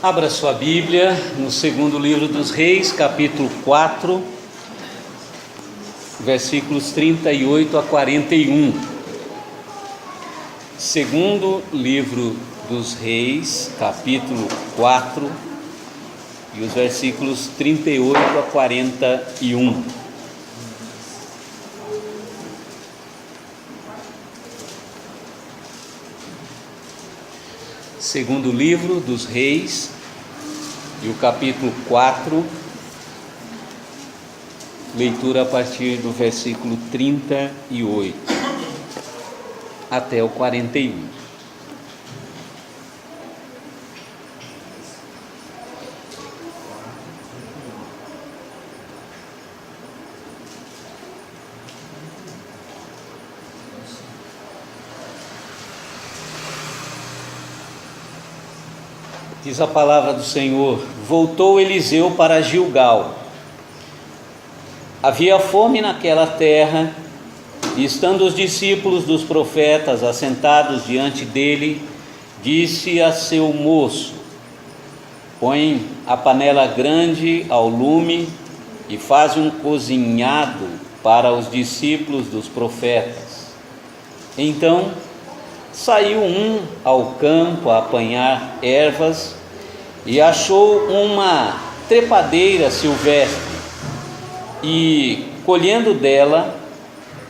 Abra sua Bíblia no segundo livro dos Reis, capítulo 4, versículos 38 a 41. Segundo livro dos Reis, capítulo 4, e os versículos 38 a 41. Segundo livro dos Reis, e o capítulo 4, leitura a partir do versículo 38 até o 41. Diz a palavra do Senhor: voltou Eliseu para Gilgal. Havia fome naquela terra, e estando os discípulos dos profetas assentados diante dele, disse a seu moço: põe a panela grande ao lume e faz um cozinhado para os discípulos dos profetas. Então saiu um ao campo a apanhar ervas e achou uma trepadeira silvestre, e colhendo dela,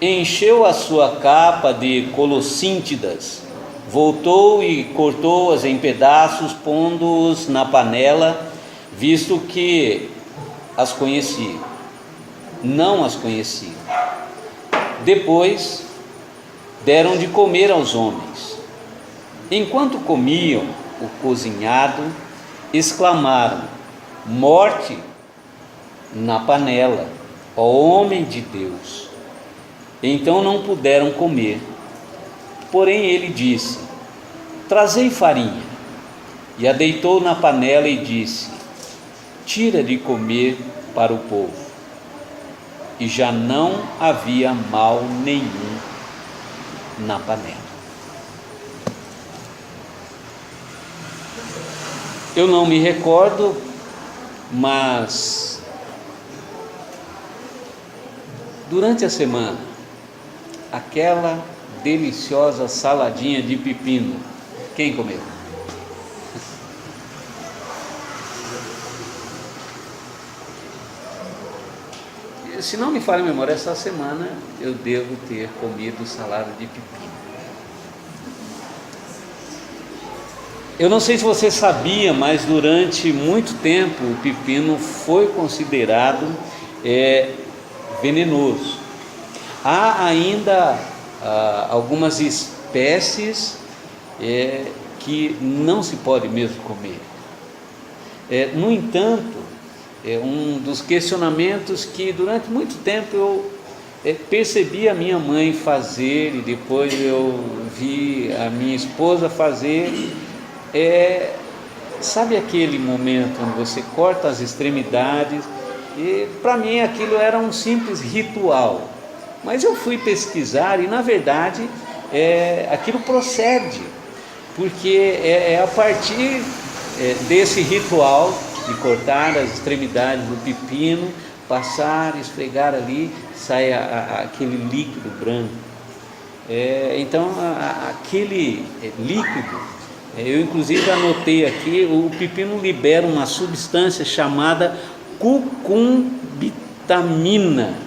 encheu a sua capa de colossíntidas, voltou e cortou-as em pedaços, pondo-os na panela, visto que as conhecia. Não as conhecia. Depois deram de comer aos homens. Enquanto comiam o cozinhado, exclamaram: morte na panela, ó homem de Deus! Então não puderam comer. Porém ele disse: trazei farinha. E a deitou na panela e disse: tira de comer para o povo. E já não havia mal nenhum na panela. Eu não me recordo, mas durante a semana, aquela deliciosa saladinha de pepino, quem comeu? Se não me falha a memória, essa semana eu devo ter comido salada de pepino. Eu não sei se você sabia, mas durante muito tempo o pepino foi considerado venenoso. Há ainda algumas espécies que não se pode mesmo comer. No entanto, um dos questionamentos que durante muito tempo eu percebi a minha mãe fazer, e depois eu vi a minha esposa fazer, sabe aquele momento onde você corta as extremidades? E para mim aquilo era um simples ritual, mas eu fui pesquisar e na verdade aquilo procede, porque é a partir desse ritual de cortar as extremidades do pepino, passar, esfregar ali, sai aquele líquido branco. Então aquele líquido, eu inclusive anotei aqui, o pepino libera uma substância chamada cucumbitamina.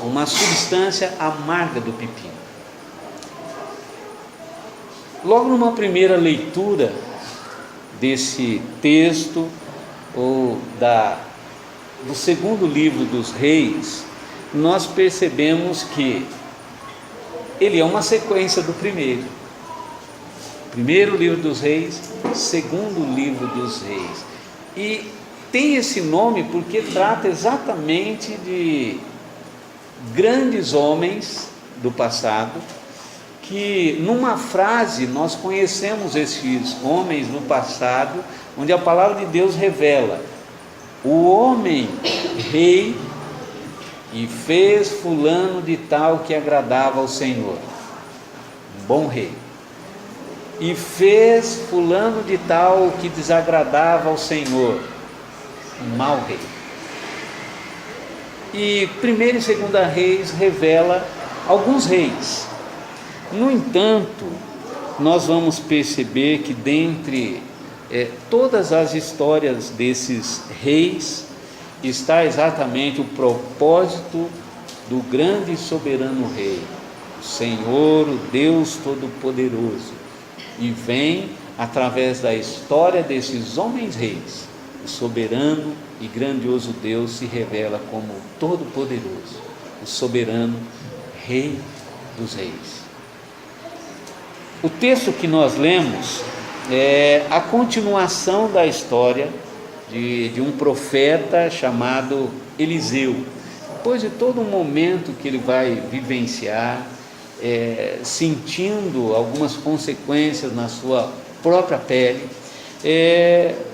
Uma substância amarga do pepino. Logo numa primeira leitura desse texto, ou do segundo livro dos Reis, nós percebemos que ele é uma sequência do primeiro livro dos Reis, segundo livro dos Reis, e tem esse nome porque trata exatamente de grandes homens do passado, que numa frase nós conhecemos esses homens do passado, onde a palavra de Deus revela: o homem rei e fez fulano de tal que agradava ao Senhor. Um bom rei. e fez fulano de tal que desagradava ao Senhor, um mau rei. E 1ª e 2ª Reis revela alguns reis. No entanto, nós vamos perceber que dentre todas as histórias desses reis está exatamente o propósito do grande e soberano rei, o Senhor, o Deus Todo-Poderoso, e vem através da história desses homens reis. O soberano e grandioso Deus se revela como o Todo-Poderoso, o soberano Rei dos Reis. O texto que nós lemos é a continuação da história de um profeta chamado Eliseu. Depois de todo um momento que ele vai vivenciar, sentindo algumas consequências na sua própria pele,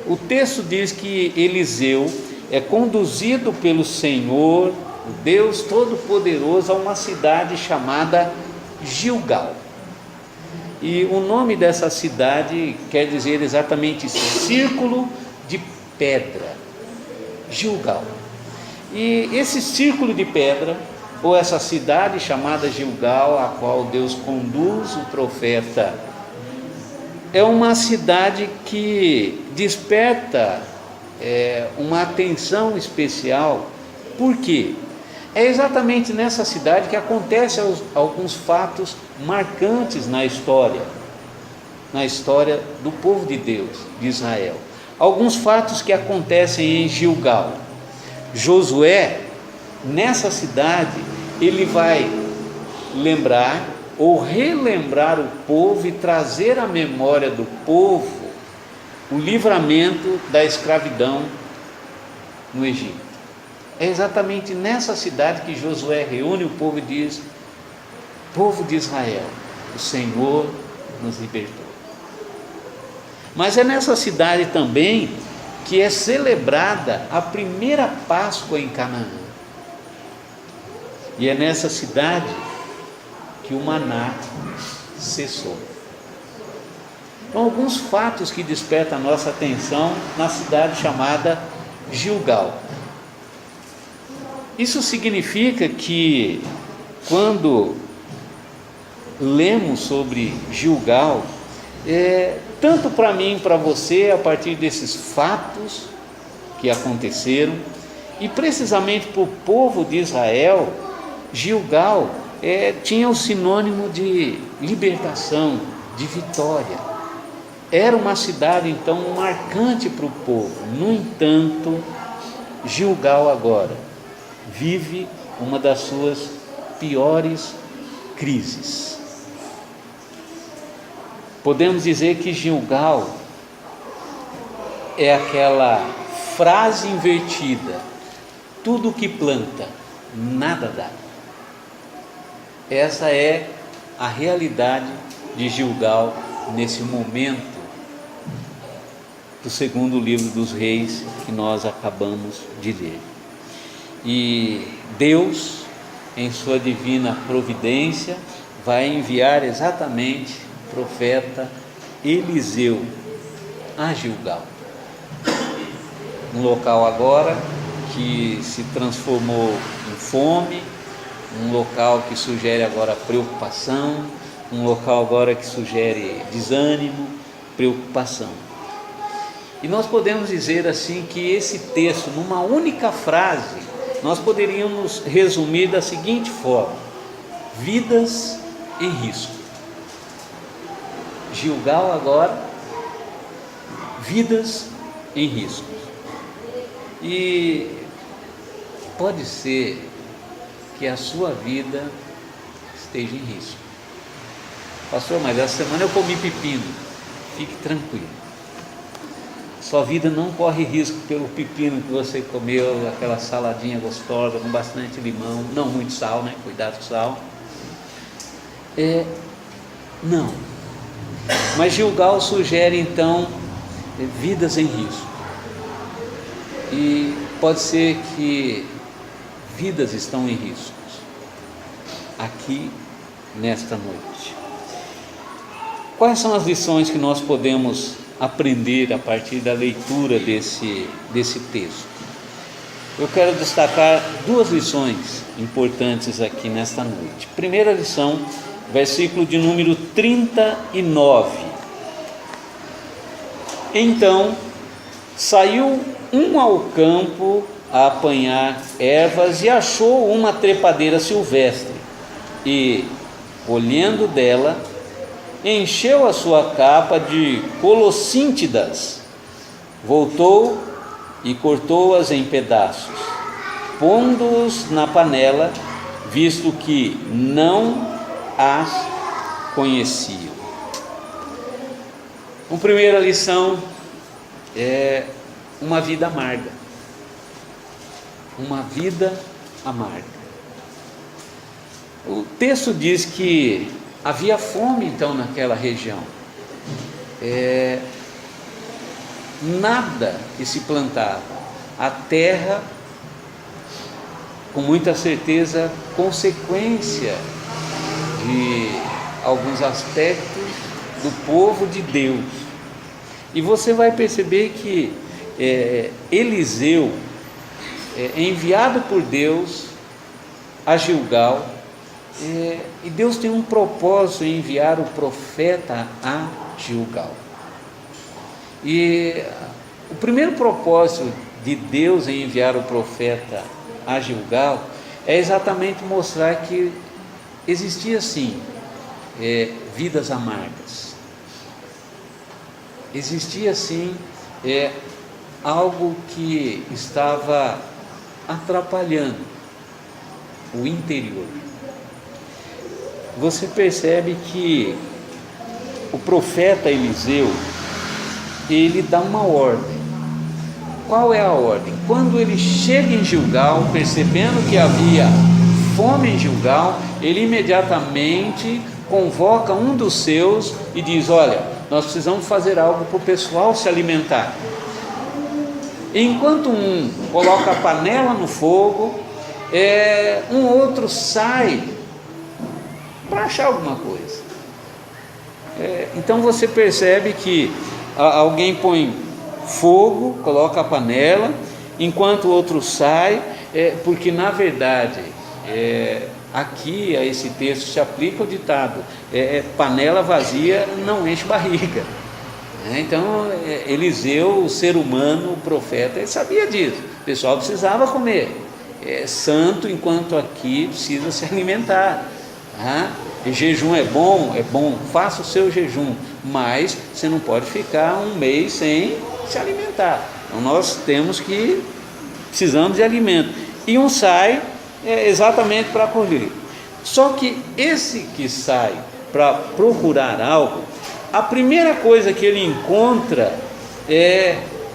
o texto diz que Eliseu é conduzido pelo Senhor, o Deus Todo-Poderoso, a uma cidade chamada Gilgal. E o nome dessa cidade quer dizer exatamente círculo de pedra, Gilgal. E esse círculo de pedra, ou essa cidade chamada Gilgal, a qual Deus conduz o profeta, é uma cidade que desperta uma atenção especial. Por quê? É exatamente nessa cidade que acontecem alguns fatos marcantes na história do povo de Deus, de Israel. Alguns fatos que acontecem em Gilgal. Josué, nessa cidade, ele vai lembrar ou relembrar o povo e trazer à memória do povo o livramento da escravidão no Egito. É exatamente nessa cidade que Josué reúne o povo e diz: povo de Israel, o Senhor nos libertou. Mas é nessa cidade também que é celebrada a primeira Páscoa em Canaã. E é nessa cidade que o maná cessou. Então, alguns fatos que despertam a nossa atenção na cidade chamada Gilgal. Isso significa que, quando lemos sobre Gilgal, tanto para mim e para você, a partir desses fatos que aconteceram, e precisamente para o povo de Israel, Gilgal tinha o sinônimo de libertação, de vitória. Era uma cidade então marcante para o povo. No entanto, Gilgal agora vive uma das suas piores crises. Podemos dizer que Gilgal é aquela frase invertida: tudo que planta, nada dá. Essa é a realidade de Gilgal nesse momento do 2º livro dos Reis que nós acabamos de ler. E Deus, em sua divina providência, vai enviar exatamente o profeta Eliseu a Gilgal, um local agora que se transformou em fome, um local que sugere agora preocupação, um local agora que sugere desânimo, preocupação. E nós podemos dizer assim que esse texto, numa única frase, nós poderíamos resumir da seguinte forma: vidas em risco. Gilgal agora, vidas em risco. E pode ser que a sua vida esteja em risco. Pastor, mas essa semana eu comi pepino. Fique tranquilo. Sua vida não corre risco pelo pepino que você comeu, aquela saladinha gostosa com bastante limão, não muito sal, né? Cuidado com o sal. Não. Mas Gilgal sugere então vidas em risco. E pode ser que vidas estão em riscos aqui nesta noite. quais são as lições que nós podemos aprender a partir da leitura desse texto? Eu quero destacar duas lições importantes aqui nesta noite. Primeira lição, versículo de número 39. Então saiu um ao campo a apanhar ervas e achou uma trepadeira silvestre e, colhendo dela, encheu a sua capa de colossíntidas, voltou e cortou-as em pedaços, pondo-os na panela, visto que não as conheciam. A primeira lição é uma vida amarga. Uma vida amarga. O texto diz que havia fome então naquela região. Nada que se plantava. A terra, com muita certeza, consequência de alguns aspectos do povo de Deus. E você vai perceber que Eliseu é enviado por Deus a Gilgal, e Deus tem um propósito em enviar o profeta a Gilgal. E o primeiro propósito de Deus em enviar o profeta a Gilgal é exatamente mostrar que existia sim vidas amargas. Existia sim algo que estava atrapalhando o interior. Você percebe que o profeta Eliseu, ele dá uma ordem. Qual é a ordem? Quando ele chega em Gilgal, percebendo que havia fome em Gilgal, ele imediatamente convoca um dos seus e diz: olha, nós precisamos fazer algo para o pessoal se alimentar. Enquanto um coloca a panela no fogo, um outro sai para achar alguma coisa. Então você percebe que alguém põe fogo, coloca a panela, enquanto o outro sai, porque na verdade aqui a esse texto se aplica o ditado: panela vazia não enche barriga. Então Eliseu, o ser humano, o profeta, ele sabia disso. O pessoal precisava comer. Santo, enquanto aqui precisa se alimentar. E jejum é bom, faça o seu jejum, mas você não pode ficar um mês sem se alimentar. Então nós precisamos de alimento. E um sai exatamente para colher. Só que esse que sai para procurar algo, a primeira coisa que ele encontra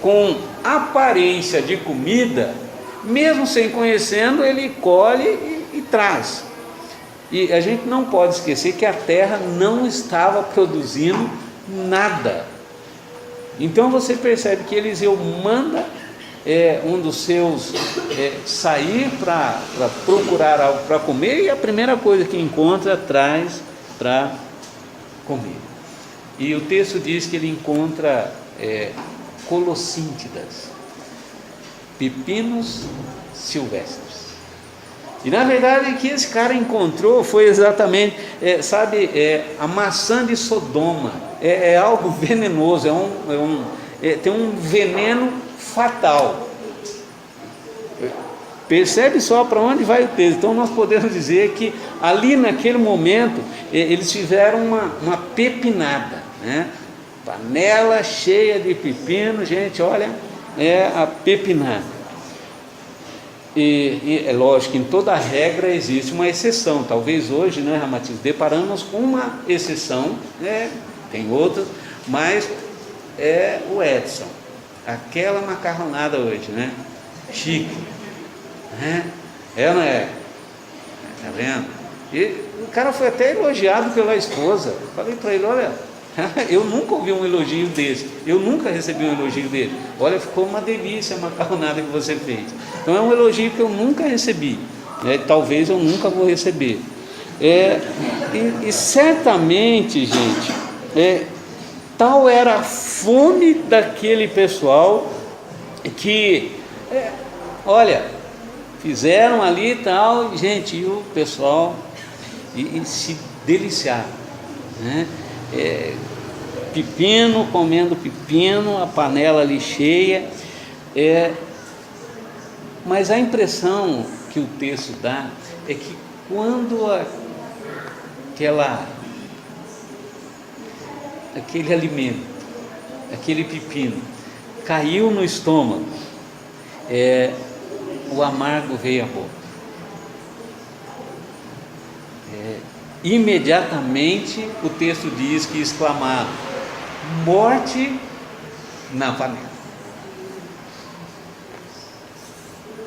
com aparência de comida, mesmo sem conhecendo, ele colhe e traz. E a gente não pode esquecer que a terra não estava produzindo nada. Então você percebe que Eliseu manda um dos seus sair para procurar algo para comer, e a primeira coisa que encontra traz para comer. E o texto diz que ele encontra colossíntidas, pepinos silvestres. E na verdade o que esse cara encontrou foi exatamente, a maçã de Sodoma. É algo venenoso, tem um veneno fatal. Percebe só para onde vai o texto. Então nós podemos dizer que ali naquele momento eles fizeram uma pepinada, né? Panela cheia de pepino, gente, olha, a pepinada. E é lógico que em toda regra existe uma exceção. Talvez hoje, né, Ramatiz, deparamos com uma exceção, tem outras, mas o Edson, aquela macarronada hoje, né? Chique, né? Não é? Tá vendo? E o cara foi até elogiado pela esposa. Falei para ele: olha, eu nunca ouvi um elogio desse, eu nunca recebi um elogio dele. Olha, ficou uma delícia a macarronada que você fez. Então é um elogio que eu nunca recebi, talvez eu nunca vou receber. E certamente, gente, Tal era a fome daquele pessoal que, olha, fizeram ali e tal, gente, e o pessoal e se deliciaram, né? Pepino, comendo pepino, a panela ali cheia, mas a impressão que o texto dá é que quando aquele alimento, aquele pepino caiu no estômago, o amargo veio à boca. Imediatamente o texto diz que exclamaram: morte na panela.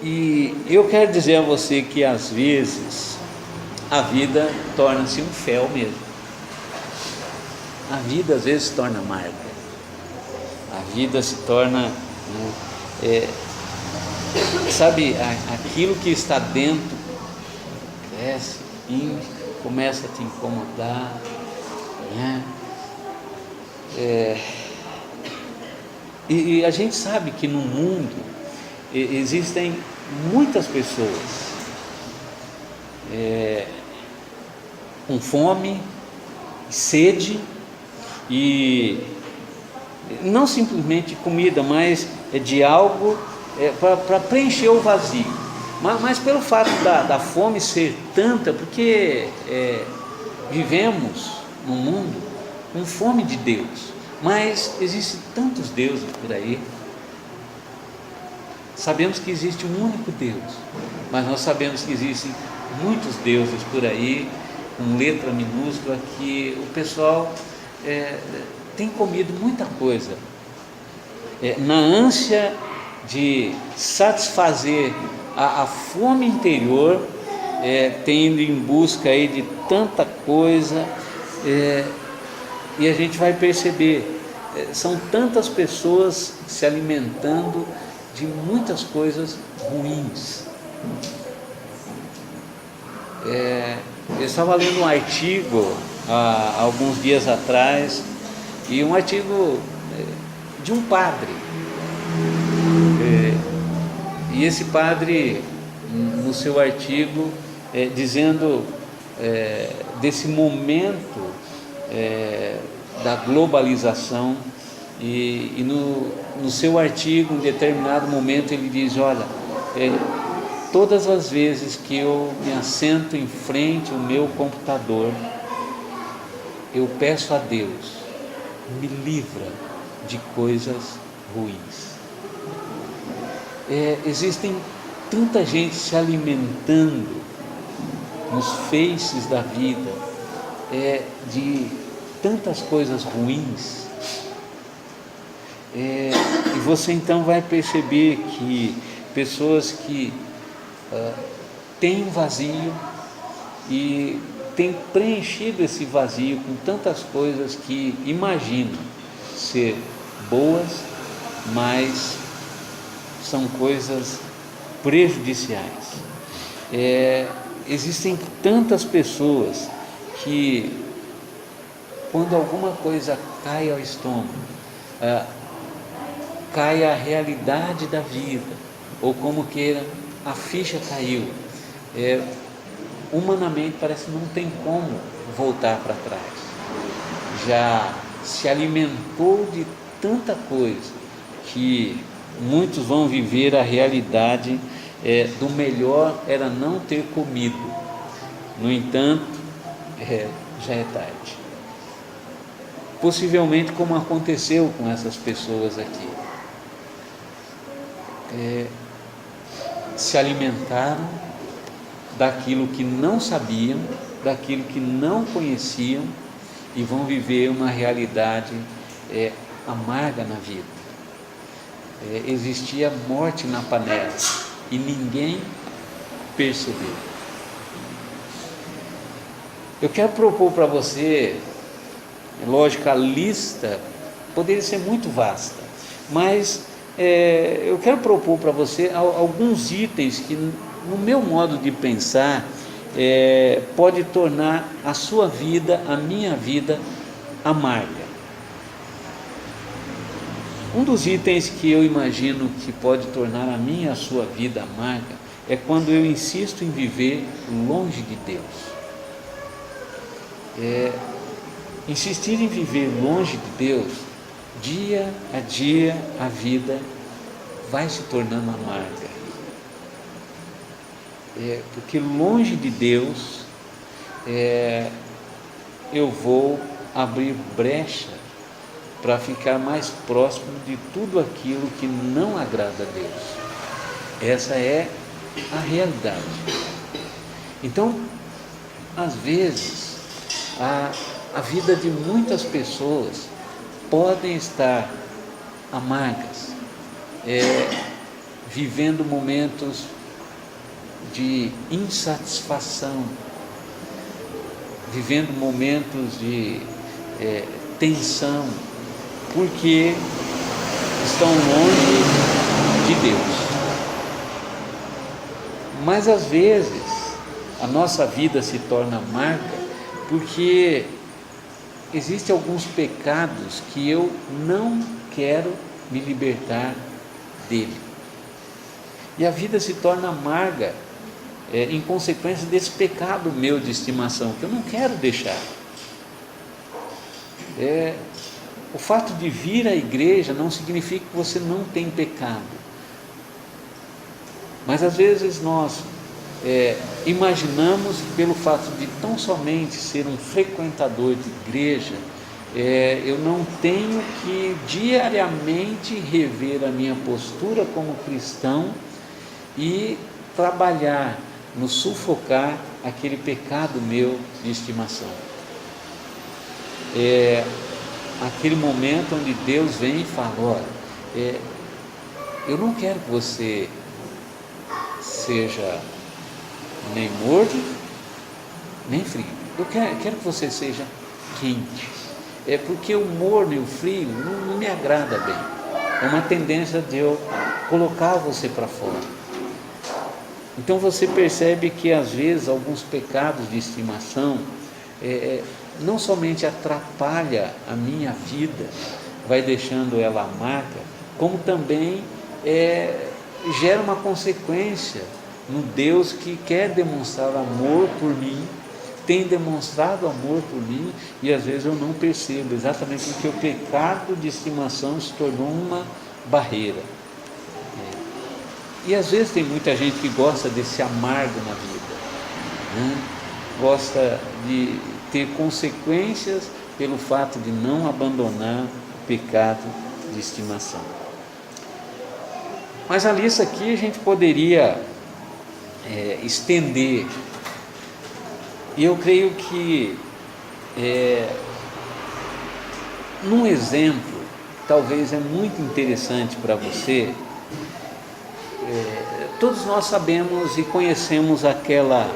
E eu quero dizer a você que às vezes a vida torna-se um fel mesmo. A vida às vezes se torna amarga. A vida se torna, sabe, aquilo que está dentro cresce, começa a te incomodar, né? E a gente sabe que no mundo existem muitas pessoas com fome, sede, e não simplesmente comida, mas de algo para preencher o vazio. Mas pelo fato da fome ser tanta, porque vivemos num mundo com fome de Deus, mas existem tantos deuses por aí. Sabemos que existe um único Deus, mas nós sabemos que existem muitos deuses por aí, com letra minúscula, que o pessoal tem comido muita coisa, na ânsia de satisfazer a fome interior, tendo em busca aí de tanta coisa, e a gente vai perceber, são tantas pessoas se alimentando de muitas coisas ruins. Eu estava lendo um artigo há alguns dias atrás, e um artigo de um padre, e esse padre, no seu artigo, dizendo desse momento da globalização, e no seu artigo, em determinado momento, ele diz: olha, todas as vezes que eu me assento em frente ao meu computador, eu peço a Deus, me livra de coisas ruins. Existem tanta gente se alimentando nos feixes da vida, de tantas coisas ruins, e você então vai perceber que pessoas que têm um vazio e têm preenchido esse vazio com tantas coisas que imaginam ser boas, mas são coisas prejudiciais. Existem tantas pessoas que, quando alguma coisa cai ao estômago, cai a realidade da vida, ou como queira, a ficha caiu, humanamente parece que não tem como voltar para trás. Já se alimentou de tanta coisa que muitos vão viver a realidade do melhor era não ter comido. No entanto, já é tarde. Possivelmente como aconteceu com essas pessoas aqui. Se alimentaram daquilo que não sabiam, daquilo que não conheciam, e vão viver uma realidade amarga na vida. Existia morte na panela e ninguém percebeu. Eu quero propor para você, lógico, a lista poderia ser muito vasta, mas eu quero propor para você alguns itens que, no meu modo de pensar, pode tornar a sua vida, a minha vida, amarga. Um dos itens que eu imagino que pode tornar a minha e a sua vida amarga é quando eu insisto em viver longe de Deus. Insistir em viver longe de Deus, dia a dia a vida vai se tornando amarga. Porque longe de Deus eu vou abrir brecha para ficar mais próximo de tudo aquilo que não agrada a Deus. Essa é a realidade. Então, às vezes, a vida de muitas pessoas podem estar amargas, vivendo momentos de insatisfação, vivendo momentos de tensão, porque estão longe de Deus. Mas às vezes a nossa vida se torna amarga porque existem alguns pecados que eu não quero me libertar dele. E a vida se torna amarga em consequência desse pecado meu de estimação, que eu não quero deixar. O fato de vir à igreja não significa que você não tem pecado. Mas às vezes nós imaginamos que pelo fato de tão somente ser um frequentador de igreja, eu não tenho que diariamente rever a minha postura como cristão e trabalhar no sufocar aquele pecado meu de estimação. Aquele momento onde Deus vem e fala: olha, eu não quero que você seja nem morno, nem frio. Eu quero que você seja quente. Porque o morno e o frio não me agrada bem. É uma tendência de eu colocar você para fora. Então você percebe que às vezes alguns pecados de estimação não somente atrapalha a minha vida, vai deixando ela amarga, como também gera uma consequência no Deus que quer demonstrar amor por mim, tem demonstrado amor por mim, e às vezes eu não percebo, exatamente porque o pecado de estimação se tornou uma barreira. E às vezes tem muita gente que gosta desse amargo na vida, né? Gosta de ter consequências pelo fato de não abandonar o pecado de estimação. Mas a lista aqui a gente poderia estender, e eu creio que num exemplo, talvez é muito interessante para você. Todos nós sabemos e conhecemos aquela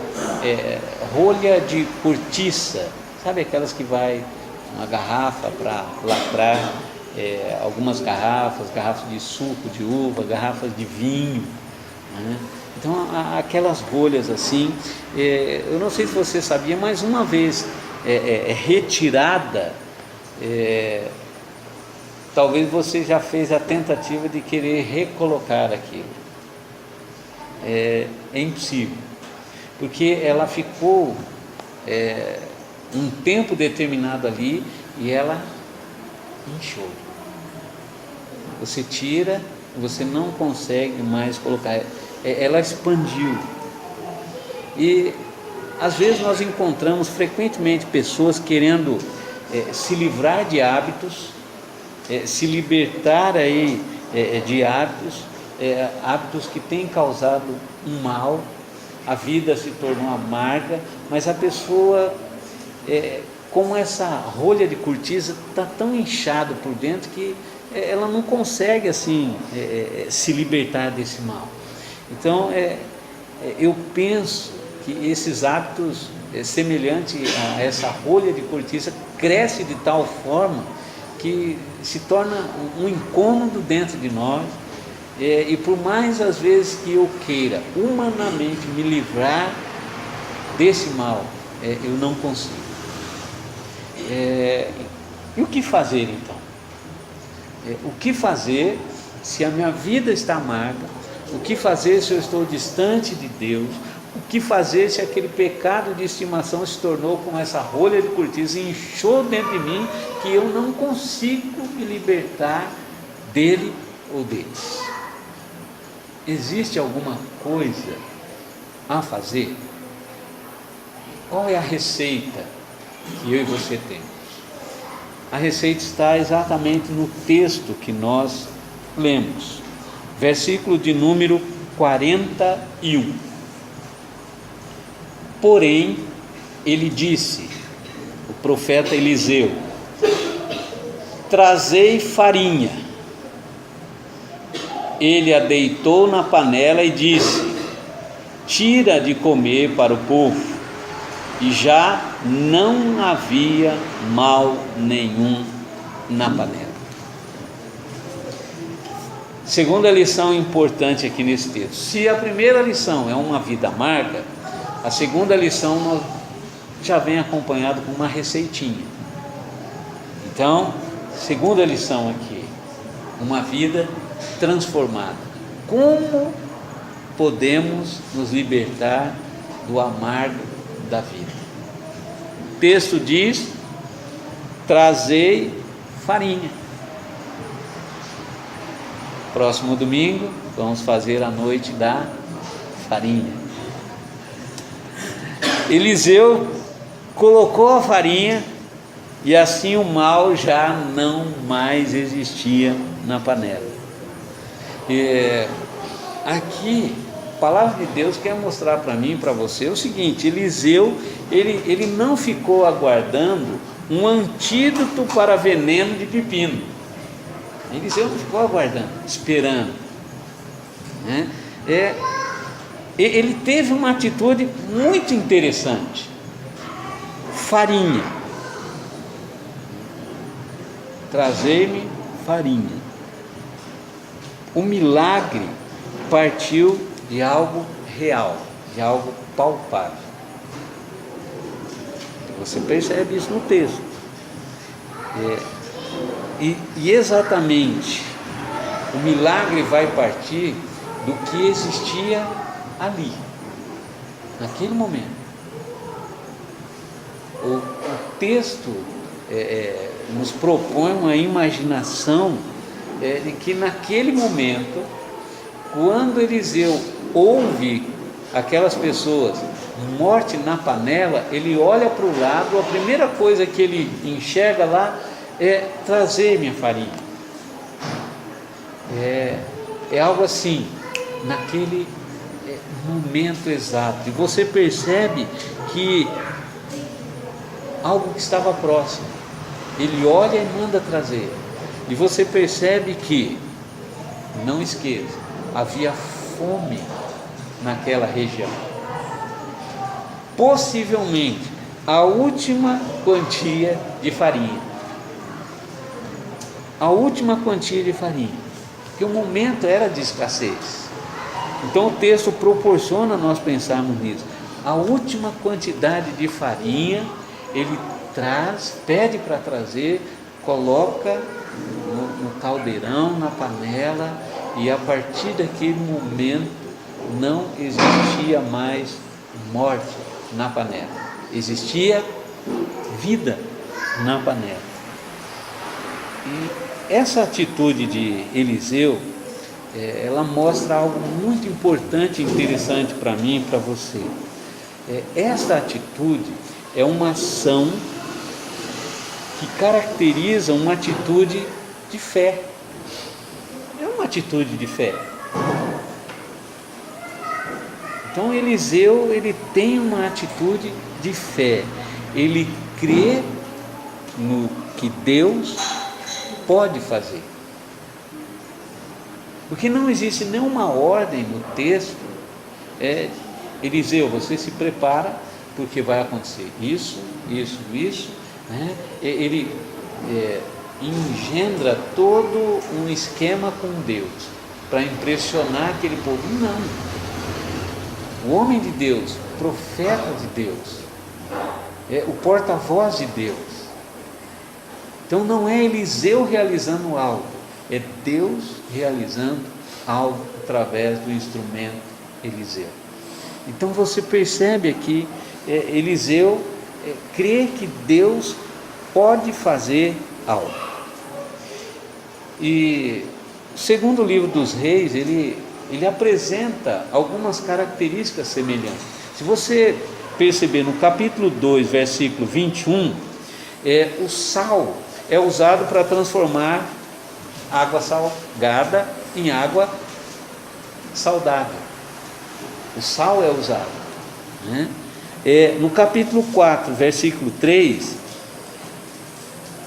rolha de cortiça, sabe, aquelas que vai uma garrafa para lacrar algumas garrafas de suco de uva, garrafas de vinho, né? Então aquelas rolhas assim, eu não sei se você sabia, mas uma vez retirada, talvez você já fez a tentativa de querer recolocar aquilo. É impossível, porque ela ficou um tempo determinado ali e ela inchou. Você tira, você não consegue mais colocar, ela expandiu. E às vezes nós encontramos frequentemente pessoas querendo se livrar de hábitos, se libertar aí de hábitos que têm causado um mal, a vida se tornou amarga, mas a pessoa, como essa rolha de cortiça, está tão inchada por dentro que ela não consegue assim se libertar desse mal. Então eu penso que esses hábitos semelhantes a essa rolha de cortiça cresce de tal forma que se torna um incômodo dentro de nós. E por mais às vezes que eu queira humanamente me livrar desse mal, eu não consigo. E o que fazer então? O que fazer se a minha vida está amarga? O que fazer se eu estou distante de Deus? O que fazer se aquele pecado de estimação se tornou como essa rolha de cortiça e inchou dentro de mim, que eu não consigo me libertar dele ou deles? Existe alguma coisa a fazer? Qual é a receita que eu e você temos? A receita está exatamente no texto que nós lemos, versículo de número 41. Porém, ele disse, o profeta Eliseu: trazei farinha. Ele a deitou na panela e disse: tira de comer para o povo. E já não havia mal nenhum na panela. Segunda lição importante aqui nesse texto: se a primeira lição é uma vida amarga, a segunda lição já vem acompanhada com uma receitinha. Então, segunda lição aqui: uma vida transformada. Como podemos nos libertar do amargo da vida? O texto diz: trazei farinha. Próximo domingo vamos fazer a noite da farinha. Eliseu colocou a farinha e assim o mal já não mais existia na panela. Aqui a palavra de Deus quer mostrar para mim e para você o seguinte: Eliseu, ele não ficou aguardando um antídoto para veneno de pepino. Eliseu não ficou aguardando, esperando, né? Ele teve uma atitude muito interessante. Farinha. Trazei-me farinha. O milagre partiu de algo real, de algo palpável. Você percebe isso no texto. E exatamente o milagre vai partir do que existia ali, naquele momento. O texto nos propõe uma imaginação de que naquele momento, quando Eliseu ouve aquelas pessoas, morte na panela, ele olha para o lado, a primeira coisa que ele enxerga lá é: trazer minha farinha. É algo assim, naquele momento exato, e você percebe que algo que estava próximo, ele olha e manda trazer, e você percebe que, não esqueça, havia fome naquela região. Possivelmente a última quantia de farinha. A última quantia de farinha, porque o momento era de escassez. Então o texto proporciona nós pensarmos nisso. A última quantidade de farinha, ele traz, pede para trazer, coloca no caldeirão, na panela, e a partir daquele momento não existia mais morte na panela, existia vida na panela. E essa atitude de Eliseu, ela mostra algo muito importante e interessante para mim e para você. Esta atitude é uma ação que caracteriza uma atitude de fé. É uma atitude de fé. Então Eliseu, ele tem uma atitude de fé. Ele crê no que Deus pode fazer. Porque não existe nenhuma ordem no texto. Eliseu, você se prepara, porque vai acontecer isso, né? Ele engendra todo um esquema com Deus para impressionar aquele povo. Não. O homem de Deus, o profeta de Deus, o porta-voz de Deus. Então não é Eliseu realizando algo, É Deus realizando algo através do instrumento Eliseu. Então você percebe aqui, Eliseu crê que Deus pode fazer algo. E segundo o livro dos Reis, ele apresenta algumas características semelhantes. Se você perceber no capítulo 2, versículo 21, o sal é usado para transformar água salgada em água saudável. O sal é usado, né? No capítulo 4, versículo 3,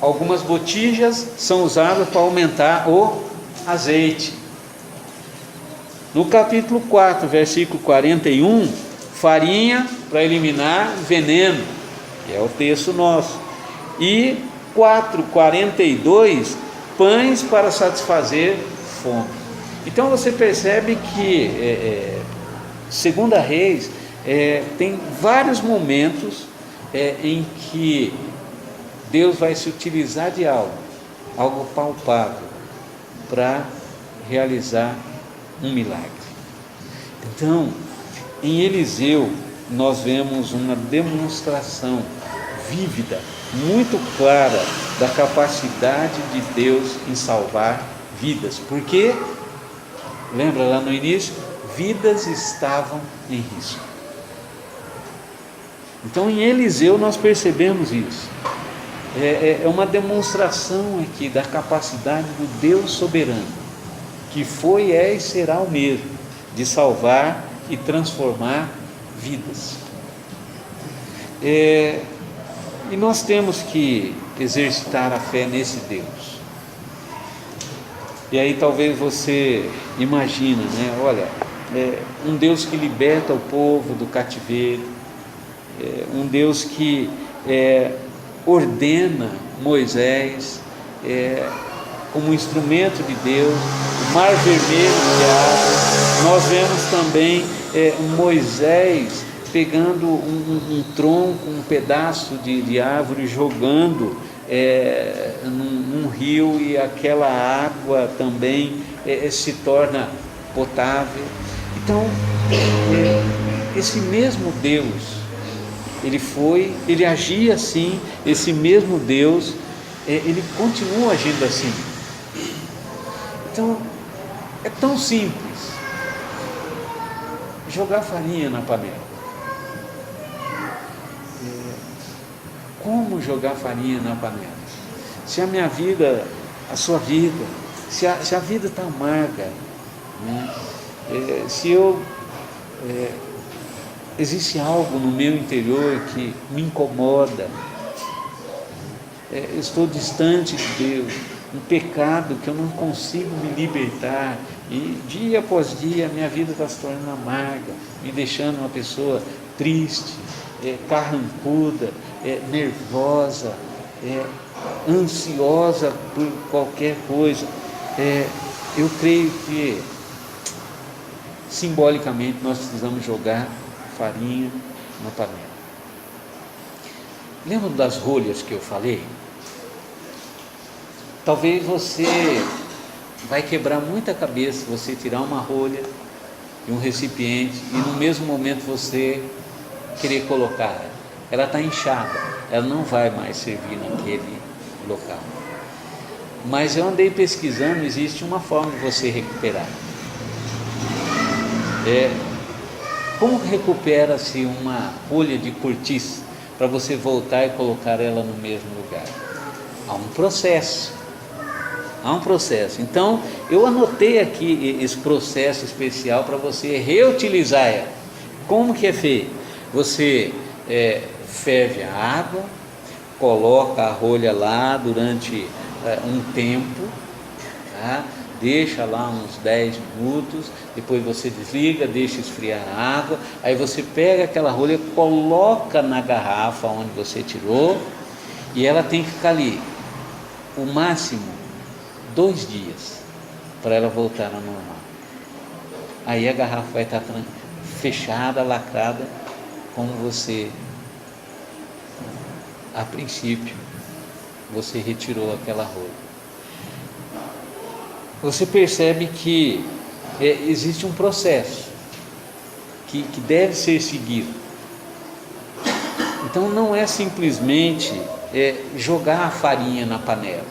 algumas botijas são usadas para aumentar o azeite. No capítulo 4, versículo 41, farinha para eliminar veneno, que é o texto nosso. E 4:42, pães para satisfazer fome. Então você percebe que Segunda Reis tem vários momentos em que Deus vai se utilizar de algo palpável, para realizar um milagre. Então, em Eliseu, nós vemos uma demonstração vívida, muito clara, da capacidade de Deus em salvar vidas. Porque, lembra lá no início? Vidas estavam em risco. Então, em Eliseu nós percebemos isso. É uma demonstração aqui da capacidade do Deus soberano, que foi, e será o mesmo, de salvar e transformar vidas. E nós temos que exercitar a fé nesse Deus. E aí talvez você imagina, né? Olha, um Deus que liberta o povo do cativeiro, um Deus que ordena Moisés como instrumento de Deus, o mar vermelho de água. Nós vemos também Moisés pegando um tronco, um pedaço de árvore, jogando num rio, e aquela água também se torna potável. Então, esse mesmo Deus, ele agia assim. Esse mesmo Deus, ele continua agindo assim. Então, é tão simples jogar farinha na panela. Como jogar farinha na panela? Se a minha vida, a sua vida, se a vida está amarga, né? Se existe algo no meu interior que me incomoda, eu estou distante de Deus, um pecado que eu não consigo me libertar, e dia após dia a minha vida está se tornando amarga, me deixando uma pessoa triste, carrancuda, nervosa, ansiosa por qualquer coisa. Eu creio que simbolicamente nós precisamos jogar farinha na panela. Lembra das rolhas que eu falei? Talvez você vai quebrar muita cabeça se você tirar uma rolha de um recipiente e no mesmo momento você querer colocar. Ela está inchada, ela não vai mais servir naquele local. Mas eu andei pesquisando, existe uma forma de você recuperar. Como recupera-se uma rolha de cortiça para você voltar e colocar ela no mesmo lugar? Há um processo. Então, eu anotei aqui esse processo especial para você reutilizar ela. Como que é feito? Você ferve a água, coloca a rolha lá durante um tempo, tá? Deixa lá uns 10 minutos, depois você desliga, deixa esfriar a água, aí você pega aquela rolha, coloca na garrafa onde você tirou, e ela tem que ficar ali o máximo 2 dias para ela voltar ao normal. Aí a garrafa vai estar fechada, lacrada, como você, a princípio, você retirou aquela rolha. você percebe que existe um processo que deve ser seguido. Então não é simplesmente jogar a farinha na panela.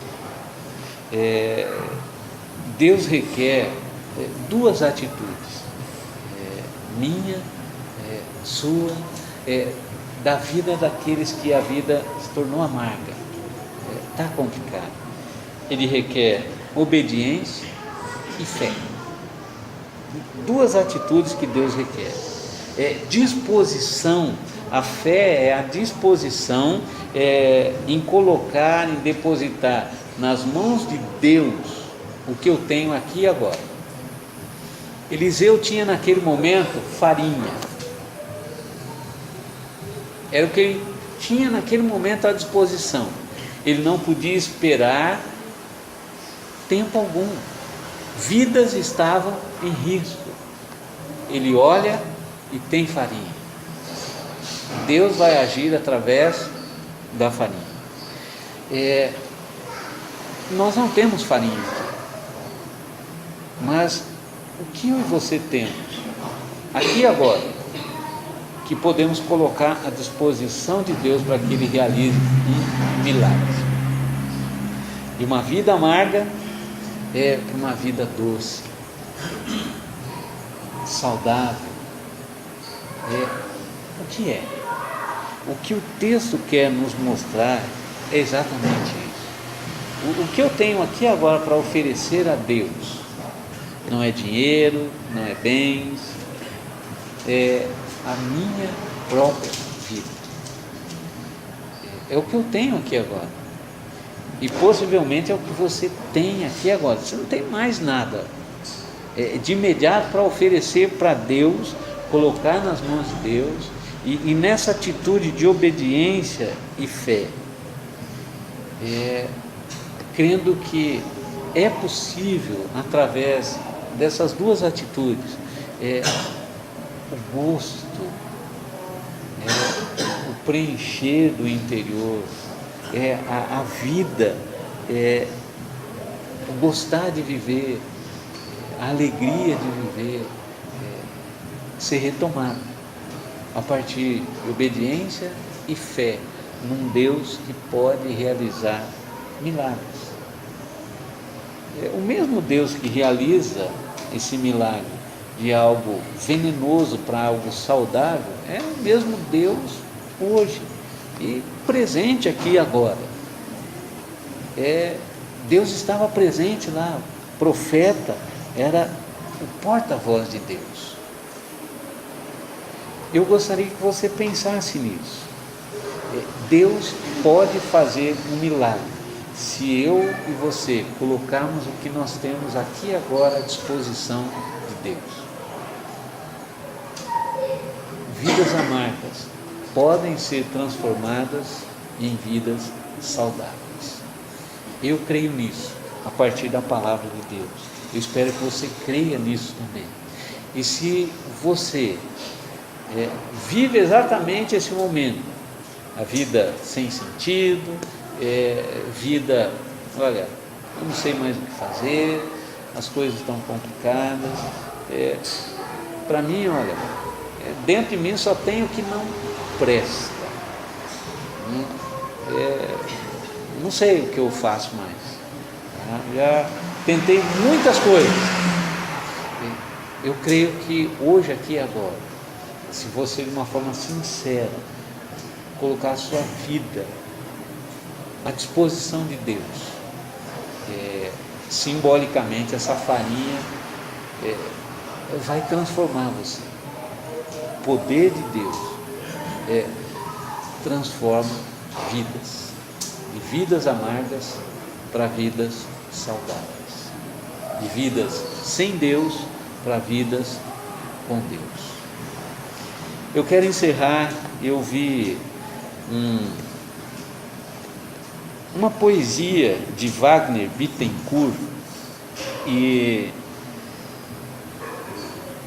Deus requer duas atitudes, minha, sua, da vida daqueles que a vida se tornou amarga. Está complicado. Ele requer obediência e fé. Duas atitudes que Deus requer. Disposição. A fé é a disposição em colocar, em depositar nas mãos de Deus o que eu tenho aqui e agora. Eliseu tinha naquele momento farinha. Era o que ele tinha naquele momento à disposição. Ele não podia esperar tempo algum. Vidas estavam em risco. Ele olha e tem farinha. Deus vai agir através da farinha. Nós não temos farinha, mas o que eu e você temos aqui e agora, que podemos colocar à disposição de Deus para que Ele realize um milagre. De uma vida amarga para uma vida doce, saudável. O que é? O que o texto quer nos mostrar é exatamente isso. O que eu tenho aqui agora para oferecer a Deus não é dinheiro, não é bens, é a minha própria vida. É o que eu tenho aqui agora. E possivelmente é o que você tem aqui agora. Você não tem mais nada de imediato para oferecer para Deus, colocar nas mãos de Deus. E nessa atitude de obediência e fé, crendo que é possível, através dessas duas atitudes, o gosto, o preencher do interior, a vida, o gostar de viver, a alegria de viver, ser retomado a partir de obediência e fé num Deus que pode realizar milagres. O mesmo Deus que realiza esse milagre de algo venenoso para algo saudável, é o mesmo Deus hoje e presente aqui e agora. Deus estava presente lá, o profeta era o porta-voz de Deus. Eu gostaria que você pensasse nisso. Deus pode fazer um milagre se eu e você colocarmos o que nós temos aqui agora à disposição de Deus. Vidas amargas podem ser transformadas em vidas saudáveis. Eu creio nisso a partir da palavra de Deus. Eu espero que você creia nisso também. E se você vive exatamente esse momento, a vida sem sentido, vida, olha, eu não sei mais o que fazer, as coisas estão complicadas, para mim, olha, dentro de mim só tem o que não presta, não sei o que eu faço mais, tá? Já tentei muitas coisas. Eu creio que hoje, aqui e agora, se você de uma forma sincera colocar a sua vida à disposição de Deus, simbolicamente essa farinha vai transformar você. O poder de Deus transforma vidas, de vidas amargas para vidas saudáveis, de vidas sem Deus para vidas com Deus. Eu quero encerrar. Eu vi uma poesia de Wagner Bittencourt, e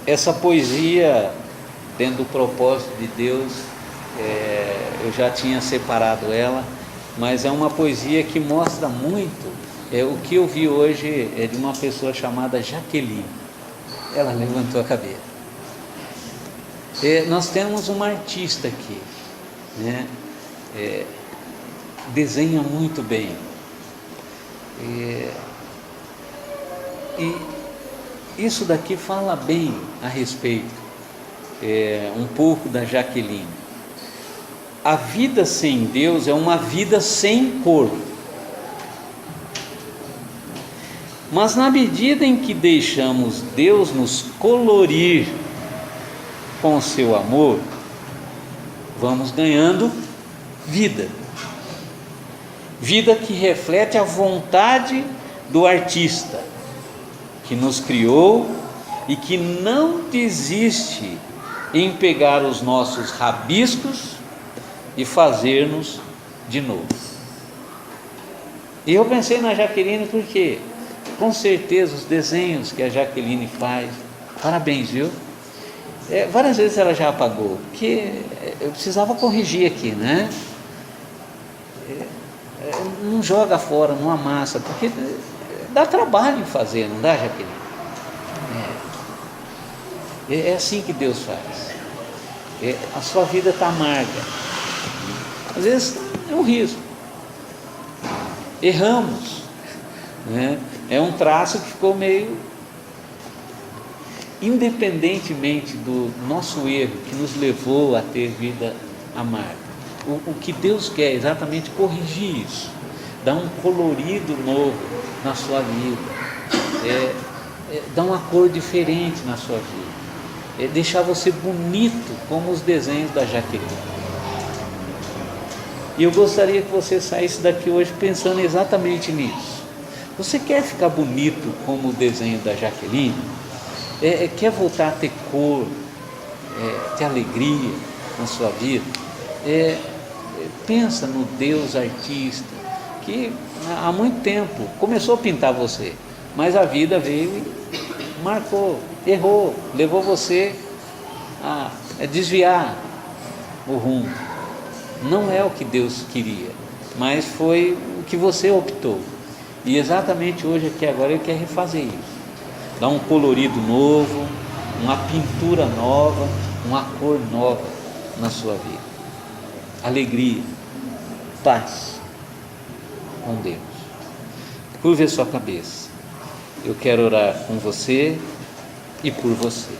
essa poesia, dentro do propósito de Deus, eu já tinha separado ela, mas é uma poesia que mostra muito O que eu vi hoje é de uma pessoa chamada Jaqueline. Ela levantou a cabeça. Nós temos uma artista aqui, né? Desenha muito bem. E isso daqui fala bem a respeito, um pouco da Jaqueline. A vida sem Deus é uma vida sem cor. Mas na medida em que deixamos Deus nos colorir com o seu amor, vamos ganhando vida. Vida que reflete a vontade do artista, que nos criou e que não desiste em pegar os nossos rabiscos e fazer-nos de novo. E eu pensei na Jaqueline porque, com certeza, os desenhos que a Jaqueline faz, parabéns, viu? Várias vezes ela já apagou, porque eu precisava corrigir aqui, né? Não joga fora, não amassa, porque dá trabalho em fazer, não dá, Jaqueline? É assim que Deus faz. A sua vida está amarga, às vezes é um risco, erramos, né? É um traço que ficou meio, independentemente do nosso erro que nos levou a ter vida amarga. O que Deus quer é exatamente corrigir isso, dar um colorido novo na sua vida, dar uma cor diferente na sua vida, deixar você bonito como os desenhos da Jaqueline. E eu gostaria que você saísse daqui hoje pensando exatamente nisso. Você quer ficar bonito como o desenho da Jaqueline? Quer voltar a ter cor, ter alegria na sua vida? Pensa no Deus artista, que há muito tempo começou a pintar você, mas a vida veio e marcou, errou, levou você a desviar o rumo. Não é o que Deus queria, mas foi o que você optou. E exatamente hoje, aqui agora, Ele quer refazer isso, dar um colorido novo, uma pintura nova, uma cor nova na sua vida. Alegria, paz com Deus. Curve a sua cabeça. Eu quero orar com você e por você.